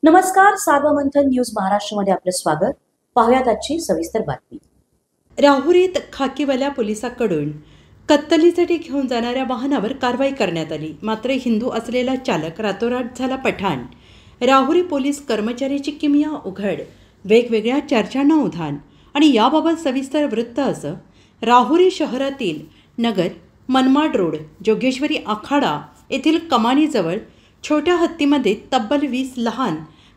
नमस्कार, सार्वमंथन न्यूज महाराष्ट्रमध्ये आपलं स्वागत. पाहुयात आजची सविस्तर बातमी. राहुरीत खाकीवाल्या पोलिसांकडून कत्तलीसाठी घेऊन जाणाऱ्या वाहनावर कारवाई करण्यात आली. मात्र हिंदू असलेला चालक रातोरात झाला पठाण. राहुरी पोलीस कर्मचाऱ्याची किमया उघड, वेगवेगळ्या चर्चांना उधाण. आणि याबाबत सविस्तर वृत्त असं. राहुरी शहरातील नगर मनमाड रोड जोगेश्वरी आखाडा येथील कमानीजवळ छोट्या हत्तीमध्ये तब्बल 20 लहान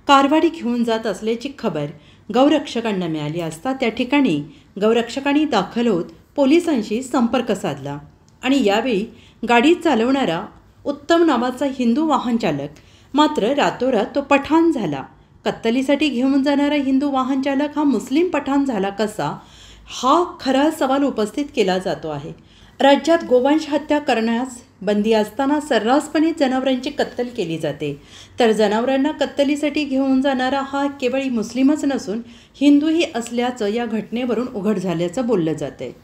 कारवाडी घेऊन जात असल्याची खबर गौरक्षकांना मिळाली असता त्या ठिकाणी गौरक्षकांनी दाखल होत पोलिसांशी संपर्क साधला. आणि यावेळी गाडी चालवणारा उत्तम नावाचा हिंदू वाहन चालक मात्र रातोरात तो पठाण झाला. कत्तलीसाठी घेऊन जाणारा हिंदू वाहन चालक हा मुस्लिम पठाण झाला कसा, हा खरा सवाल उपस्थित केला जातो आहे. राज्यात गोवंश हत्या करण्यास बंदी असताना सर्रासपणे जनावरांची कत्तल केली जाते. तर जनावरांना कत्तलीसाठी घेऊन जाणारा हा केवळ मुस्लिमच नसून हिंदूही असल्याचं या घटनेवरून उघड झाल्याचं बोललं जाते.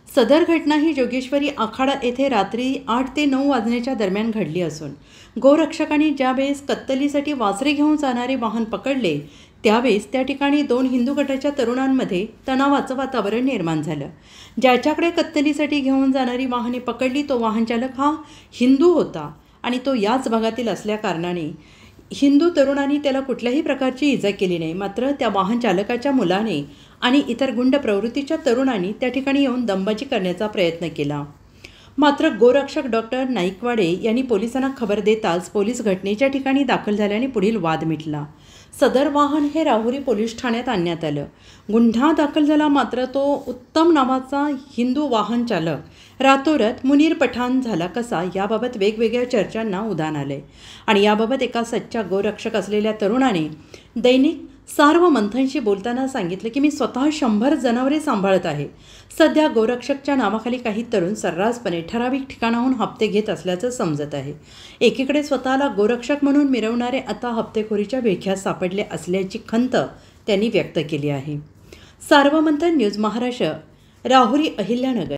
सदर घटना ही जोगेश्वरी आखाडा येथे रात्री 8 ते 9 वाजण्याच्या दरम्यान घडली असून गोरक्षकांनी ज्यावेळेस कत्तलीसाठी वासरे घेऊन जाणारे वाहन पकडले त्यावेळेस त्या ठिकाणी 2 हिंदू गटाच्या तरुणांमध्ये तणावाचं वातावरण निर्माण झालं. ज्याच्याकडे कत्तलीसाठी घेऊन जाणारी वाहने पकडली तो वाहन चालक हा हिंदू होता आणि तो याच भागातील असल्याकारणाने हिंदू तरुणांनी त्याला कुठल्याही प्रकारची इजा केली नाही. मात्र त्या वाहन चालकाच्या मुलाने आणि इतर गुंड प्रवृत्तीच्या तरुणांनी त्या ठिकाणी येऊन दमबाजी करण्याचा प्रयत्न केला. मात्र गोरक्षक डॉक्टर नाईकवाडे यांनी पोलिसांना खबर देताच पोलीस घटनेच्या ठिकाणी दाखल झाल्याने पुढील वाद मिटला. सदर वाहन हे राहुरी पोलीस ठाण्यात आणण्यात आलं. गुन्हा दाखल झाला. मात्र तो उत्तम नावाचा हिंदू वाहन चालक रातोरात मुनीर पठाण झाला कसा, याबाबत वेगवेगळ्या चर्चांना उधाण आले. आणि याबाबत एका सच्चा गोरक्षक असलेल्या तरुणाने दैनिक सार्वमंथनशी बोलताना सांगितलं की मी स्वतः 100 जनावरे सांभाळत आहे. सध्या गोरक्षकच्या नावाखाली काही तरुण सर्रासपणे ठराविक ठिकाणाहून हप्ते घेत असल्याचं समजत आहे. एकीकडे स्वतःला गोरक्षक म्हणून मिरवणारे आता हप्तेखोरीच्या विळख्यात सापडले असल्याची खंत त्यांनी व्यक्त केली आहे. सार्वमंथन न्यूज महाराष्ट्र, राहुरी, अहिल्यानगर.